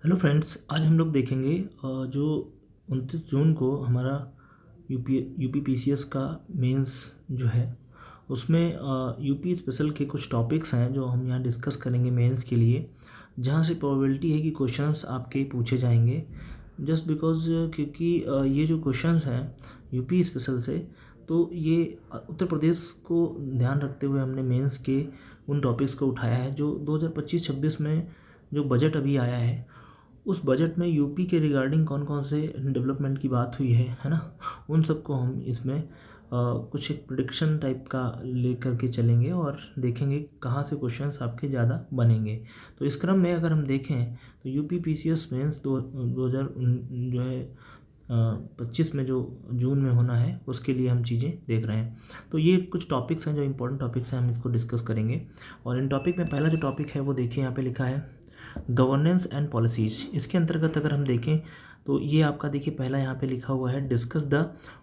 Hello friends, आज हम लोग देखेंगे जो 29 जून को हमारा यूपी पीसीएस का मेंस जो है उसमें यूपी स्पेशल के कुछ टॉपिक्स हैं जो हम यहाँ डिस्कस करेंगे मेंस के लिए, जहाँ से प्रोबेबिलिटी है कि क्वेश्चंस आपके पूछे जाएंगे। जस्ट बिकॉज क्योंकि ये जो क्वेश्चंस हैं यूपी स्पेशल से, तो ये उत्तर प्रदेश को ध्यान रखते हुए हमने मेंस के उन टॉपिक्स को उठाया है जो 2025-26 में जो बजट अभी आया है, उस बजट में यूपी के रिगार्डिंग कौन कौन से डेवलपमेंट की बात हुई है ना। उन सबको हम इसमें कुछ एक प्रिडिक्शन टाइप का ले करके चलेंगे और देखेंगे कहाँ से क्वेश्चंस आपके ज़्यादा बनेंगे। तो इस क्रम में अगर हम देखें तो यूपी पीसीएस मेंस 2000 जो है 25 में जो जून में होना है उसके लिए हम चीज़ें देख रहे हैं। तो ये कुछ टॉपिक्स हैं जो इंपॉर्टेंट टॉपिक्स हैं, हम इसको डिस्कस करेंगे। और इन टॉपिक में पहला जो टॉपिक है वो देखिए यहाँ पे लिखा है गवर्नेंस एंड पॉलिसीज। इसके अंतर्गत अगर हम देखें तो ये आपका देखिए पहला यहाँ पे लिखा हुआ है discuss the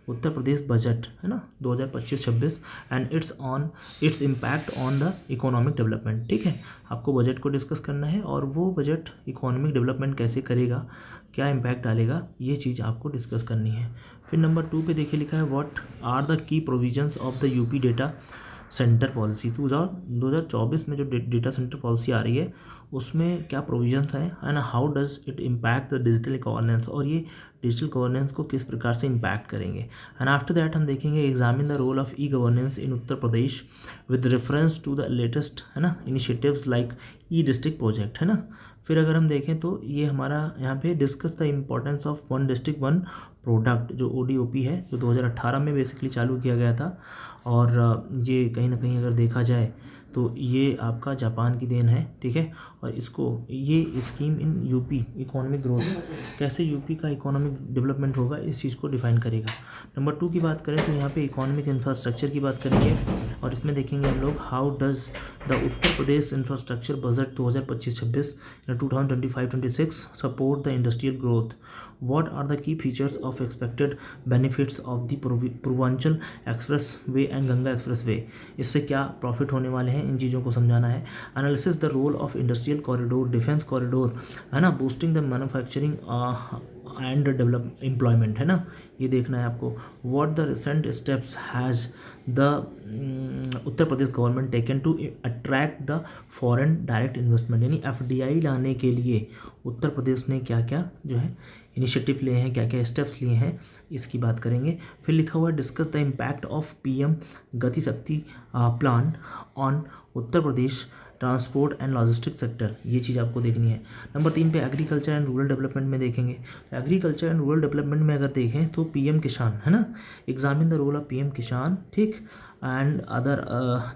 Uttar Pradesh budget, है ना, 2025-26 and its impact on the economic development. ठीक है, आपको बजट को डिस्कस करना है और वो बजट इकोनॉमिक डेवलपमेंट कैसे करेगा, क्या इम्पैक्ट डालेगा, ये चीज़ आपको डिस्कस करनी है। फिर नंबर 2 पे देखिए लिखा है what are the key provisions of the UP data centre policy. 2024 में जो डेटा सेंटर पॉलिसी आ रही है उसमें क्या प्रोविजंस हैं, है ना, how does it impact the digital governance, और ये डिजिटल गवर्नेंस को किस प्रकार से इम्पैक्ट करेंगे। एंड आफ्टर दैट हम देखेंगे examine the role of e governance in Uttar Pradesh with reference to the latest, है ना, initiatives like e district project, है ना। फिर अगर हम देखें तो ये हमारा यहाँ पे discuss the importance of one district one product, जो ODOP है, जो 2018 में बेसिकली चालू किया गया था। और ये कहीं ना कहीं अगर देखा जाए तो ये आपका जापान की देन है। ठीक है, और इसको ये scheme in UP economic growth, कैसे यूपी का इकोनॉमिक डेवलपमेंट होगा, इस चीज़ को डिफाइन करेगा। नंबर 2 की बात करें तो यहाँ पे इकोनॉमिक इंफ्रास्ट्रक्चर की बात करेंगे और इसमें देखेंगे हम लोग how does the Uttar Pradesh infrastructure budget 2025-26 2025-26 support the industrial growth, what are the key features of expected benefits of the Purvanchal expressway and Ganga expressway, इससे क्या प्रॉफिट होने वाले हैं, इन चीज़ों को समझाना है। Analysis the role of industrial corridor, defence corridor, है ना, boosting the manufacturing and develop employment, है ना, ये देखना है आपको। What the recent steps has the Uttar Pradesh government taken to attract the foreign direct investment, यानी FDI लाने के लिए उत्तर प्रदेश ने क्या क्या जो है इनिशिएटिव लिए हैं, क्या क्या स्टेप्स लिए हैं, इसकी बात करेंगे। फिर लिखा हुआ है discuss the impact of PM गति शक्ति plan on Uttar Pradesh transport and logistic sector, ये चीज़ आपको देखनी है। नंबर 3 पे एग्रीकल्चर एंड रूरल डेवलपमेंट में देखेंगे। एग्रीकल्चर एंड रूरल डेवलपमेंट में अगर देखें तो PM किसान, है ना, examine the role of PM Kisan, ठीक, एंड अदर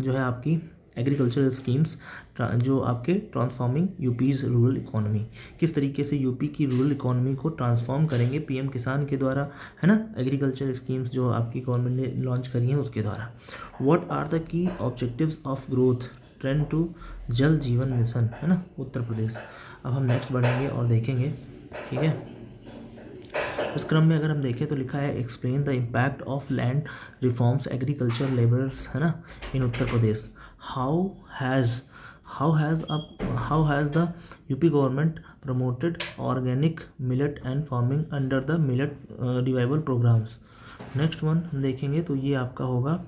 जो है आपकी एग्रीकल्चरल स्कीम्स जो आपके ट्रांसफॉर्मिंग यूपीज़ रूरल इकोनॉमी, किस तरीके से यूपी की रूरल इकोनॉमी को ट्रांसफॉर्म करेंगे PM किसान के द्वारा, है ना, एग्रीकल्चर स्कीम्स जो आपकी गवर्नमेंट ने लॉन्च करी हैं उसके द्वारा। What are the key objectives of growth trend to Jal Jeevan mission, है ना, उत्तर प्रदेश। अब हम नेक्स्ट बढ़ेंगे और देखेंगे। ठीक है, इस क्रम में अगर हम देखें तो लिखा है explain the impact of land reforms agriculture labourers, है ना, in Uttar Pradesh. How has the UP government promoted organic millet and farming under the millet revival programmes. Next one हम देखेंगे तो ये आपका होगा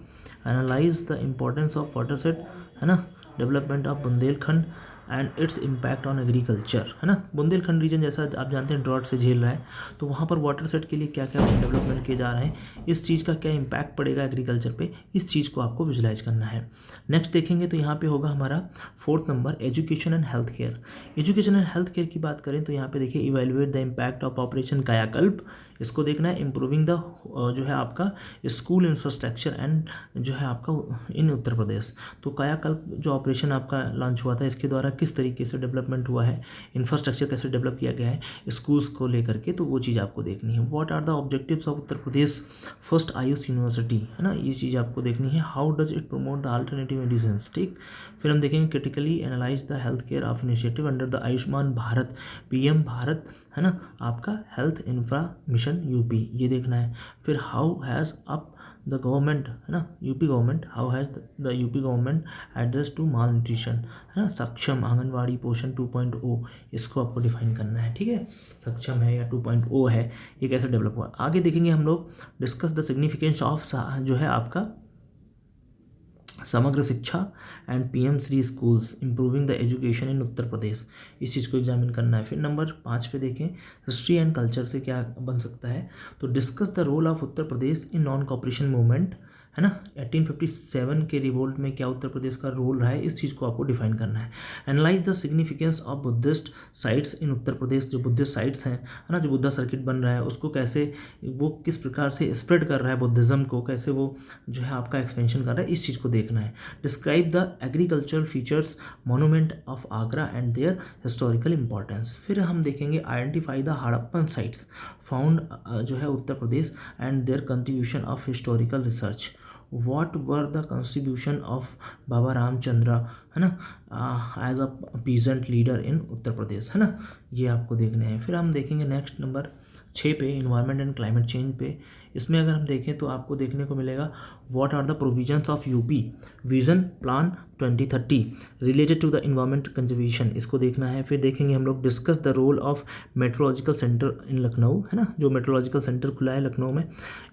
analyse the importance of watershed, है ना, development of Bundelkhand and its impact on agriculture, है ना। बुंदेलखंड रीजन जैसा आप जानते हैं ड्रॉट से झेल रहा है, तो वहाँ पर वाटर सेट के लिए क्या क्या डेवलपमेंट किए जा रहे हैं, इस चीज़ का क्या इम्पैक्ट पड़ेगा एग्रीकल्चर पे, इस चीज़ को आपको विजुलाइज करना है। नेक्स्ट देखेंगे तो यहाँ पे होगा हमारा 4th number education and health care. Education and health care की बात करें तो यहाँ पे देखिए evaluate the impact of operation कायाकल्प, इसको देखना है। इम्प्रूविंग द जो है आपका स्कूल इंफ्रास्ट्रक्चर एंड जो है आपका इन उत्तर प्रदेश, तो कायाकल्प जो ऑपरेशन आपका लॉन्च हुआ था इसके द्वारा किस तरीके से डेवलपमेंट हुआ है, इंफ्रास्ट्रक्चर कैसे डेवलप किया गया है स्कूल्स को लेकर के, तो वो चीज़ आपको देखनी है। What are the objectives of Uttar Pradesh first Ayush university, है ना, ये चीज़ आपको देखनी है। How does it promote the alternative medicine, ठीक। फिर हम देखेंगे critically analyse the health care of initiative under the Ayushman Bharat PM Bharat, है ना, आपका हेल्थ इंफ्रा मिशन UP, ये देखना है। फिर how has up the government, है ना, UP government, how has the UP government address to malnutrition, है ना, सक्षम आंगनवाड़ी पोषण 2.0, इसको आपको डिफाइन करना है, ठीक है, सक्षम है या 2.0 है, ये कैसे डेवलप हुआ। आगे देखेंगे हम लोग डिस्कस द सिग्निफिकेंस ऑफ जो है आपका Samagra Shiksha and PM Shri schools improving the education in Uttar Pradesh, इस चीज़ को एग्जामिन करना है। फिर नंबर 5 पे देखें हिस्ट्री एंड कल्चर से क्या बन सकता है, तो discuss the role of Uttar Pradesh in non cooperation movement, है ना, 1857 के रिवोल्ट में क्या उत्तर प्रदेश का रोल रहा है, इस चीज़ को आपको डिफाइन करना है। Analyse the significance of Buddhist sites in Uttar Pradesh, जो बुद्धिस्ट साइट्स हैं, है ना, जो बुद्धा सर्किट बन रहा है उसको कैसे, वो किस प्रकार से स्प्रेड कर रहा है बुद्धिज़्म को, कैसे वो जो है आपका एक्सपेंशन कर रहा है, इस चीज़ को देखना है। Describe the agricultural features monument of Agra and their historical importance. फिर हम देखेंगे identify the Harappan sites found जो है Uttar Pradesh and their contribution of historical research. What were the contribution of Baba Ramchandra, है ना, as a peasant leader in Uttar Pradesh, है ना, ये आपको देखने हैं। फिर हम देखेंगे नेक्स्ट नंबर 6 पे इन्वायरमेंट एंड क्लाइमेट चेंज पे। इसमें अगर हम देखें तो आपको देखने को मिलेगा what are the provisions of UP vision plan 2030 related to the environment conservation, इसको देखना है। फिर देखेंगे हम लोग discuss the role of meteorological centre in Lucknow, है ना, जो मेट्रोलॉजिकल सेंटर खुला है लखनऊ में,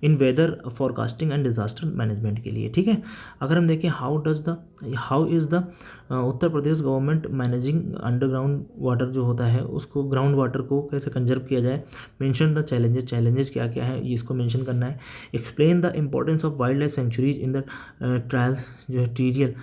in weather forecasting and disaster management के लिए, ठीक है। अगर हम देखें how is the Uttar Pradesh government managing underground water जो होता है उसको, ग्राउंड वाटर को कैसे कंजर्व किया जाए। मेंशन द चैलेंजेस क्या क्या है, ये इसको मेंशन करना है। Explain the importance of wild life sanctuaries in the trial जो है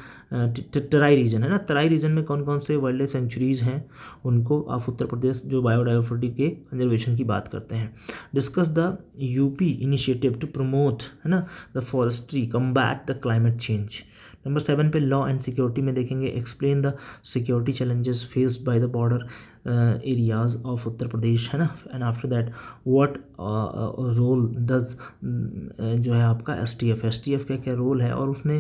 तराई रीजन, है ना, तराई रीजन में कौन कौन से वाइल्ड लाइफ सेंचुरीज हैं उनको आप उत्तर प्रदेश जो बायोडाइवर्सिटी के कंजर्वेशन की बात करते हैं। Discuss the UP initiative to promote, है ना, the forestry combat the climate change. Number 7 पे लॉ एंड सिक्योरिटी में देखेंगे explain the security challenges faced by the border areas of Uttar Pradesh, है ना, and after that what role does जो है आपका STF का क्या रोल है और उसने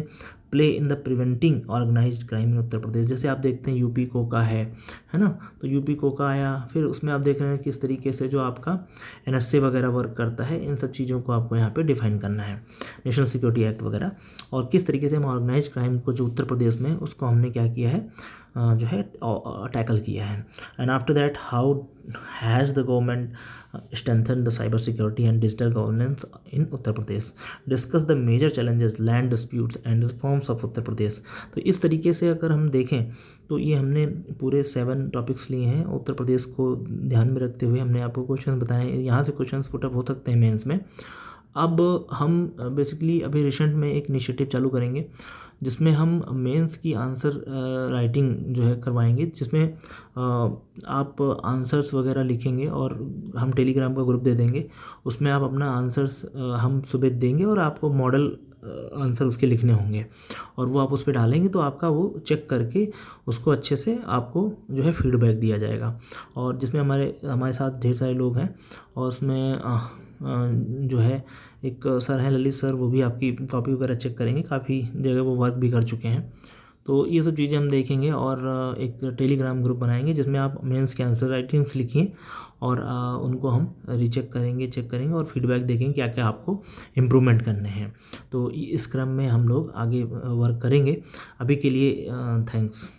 play in the preventing organised crime in Uttar Pradesh. जैसे आप देखते हैं यूपी कोका है ना, तो यूपी कोका आया, फिर उसमें आप देख रहे हैं किस तरीके से जो आपका NSA वगैरह वर्क करता है, इन सब चीज़ों को आपको यहाँ पे डिफाइन करना है, नेशनल सिक्योरिटी एक्ट वगैरह, और किस तरीके से हम ऑर्गेनाइज क्राइम को जो उत्तर प्रदेश में उसको हमने क्या किया है जो है टैकल किया है। And after that how has the government strengthen the cyber security and digital governance in Uttar Pradesh. Discuss the major challenges land disputes and reforms of Uttar Pradesh. तो इस तरीके से अगर हम देखें तो ये हमने पूरे 7 टॉपिक्स लिए हैं उत्तर प्रदेश को ध्यान में रखते हुए, हमने आपको क्वेश्चन बताए, यहाँ से क्वेश्चन पुटअप हो सकते हैं मेंस में। अब हम बेसिकली अभी रिसेंट में एक इनिशिएटिव चालू करेंगे जिसमें हम मेंस की आंसर राइटिंग जो है करवाएंगे, जिसमें आप आंसर्स वगैरह लिखेंगे और हम टेलीग्राम का ग्रुप दे देंगे, उसमें आप अपना आंसर्स हम सुबह देंगे और आपको मॉडल आंसर उसके लिखने होंगे और वो आप उस पर डालेंगे तो आपका वो चेक करके उसको अच्छे से आपको जो है फीडबैक दिया जाएगा। और जिसमें हमारे साथ ढेर सारे लोग हैं और उसमें जो है एक सर हैं ललित सर, वो भी आपकी कॉपी वगैरह चेक करेंगे, काफ़ी जगह वो वर्क भी कर चुके हैं। तो ये सब चीज़ें हम देखेंगे और एक टेलीग्राम ग्रुप बनाएंगे जिसमें आप मेंस के आंसर राइटिंग्स लिखिए और उनको हम चेक करेंगे और फीडबैक देखेंगे क्या क्या आपको इम्प्रूवमेंट करने हैं। तो इस क्रम में हम लोग आगे वर्क करेंगे। अभी के लिए थैंक्स।